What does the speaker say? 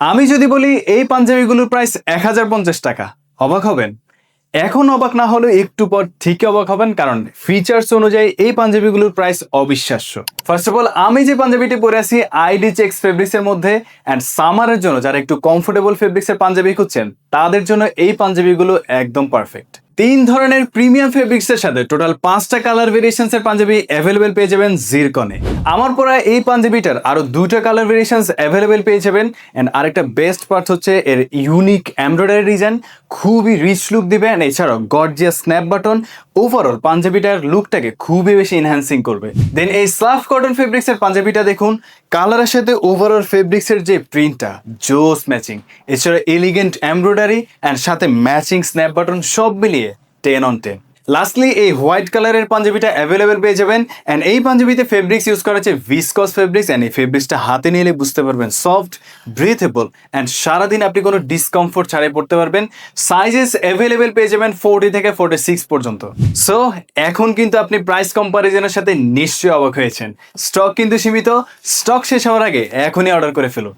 আমি যদি বলি এই পাঞ্জাবিগুলোর প্রাইস 1050 টাকা, অবাক হবেন? এখন অবাক না হলে একটু পর ঠিকই অবাক হবেন, কারণ ফিচার্স অনুযায়ী এই পাঞ্জাবিগুলোর প্রাইস অবিশ্বাস্য। ফার্স্ট অফ অল, আমি যে পাঞ্জাবিটি পরে আছি আইডি চেক্স ফেব্রিক্স এর মধ্যে, অ্যান্ড সামারের জন্য যারা একটু কমফোর্টেবল ফেব্রিক্স এর পাঞ্জাবি খুঁজছেন তাদের জন্য এই পাঞ্জাবিগুলো একদম পারফেক্ট। 3 ধরনের প্রিমিয়াম ফেব্রিক্স এর সাথে টোটাল 5টা কালার ভেরিয়েশনস এর পাঞ্জাবি অ্যাভেলেবেল পেয়ে যাবেন জিরকনে। আমার পরা এই পাঞ্জাবিটার আরো 2টা কালার ভেরিয়েশনস অ্যাভেলেবেল পেয়ে যাবেন, এন্ড আরেকটা বেস্ট পার্ট হচ্ছে এর ইউনিক এমব্রয়ডারি ডিজাইন, খুবই রিচ লুক দিবে, এন্ড এছাড়াও গর্জিয়াস স্ন্যাপ বাটন ওভারঅল পাঞ্জাবিটার লুকটাকে খুবই বেশি এনহ্যান্সিং করবে। দেন এই স্লাফ কটন ফেব্রিক্স এর পাঞ্জাবিটা দেখুন, কালারের সাথে ওভারঅল ফেব্রিক্স এর যে প্রিন্টটা জোস ম্যাচিং, এছাড়া এলিগেন্ট এমব্রয়ডারি অ্যান্ড সাথে ম্যাচিং স্ন্যাপ বাটন সব মিলিয়ে 10 on 10। লাস্টলি এই হোয়াইট কালারের পাঞ্জাবিটা অ্যাভেলেবেল পেয়ে যাবেন, অ্যান্ড এই পাঞ্জাবিতে ফেব্রিক্স ইউজ করা হচ্ছে ভিসকস ফেব্রিক্স, অ্যান্ড এই ফেব্রিক্সটা হাতে নিলে বুঝতে পারবেন সফট, ব্রিথেবল, অ্যান্ড সারাদিন আপনি কোনো ডিসকমফোর্ট ছাড়াই পড়তে পারবেন। সাইজেস অ্যাভেলেবেল পেয়ে যাবেন 40 থেকে 46 পর্যন্ত। সো এখন কিন্তু আপনি প্রাইস কম্পারিজনের সাথে নিশ্চয়ই অবাক হয়েছেন। স্টক কিন্তু সীমিত, স্টক শেষ হওয়ার আগে এখনই অর্ডার করে ফেলুন।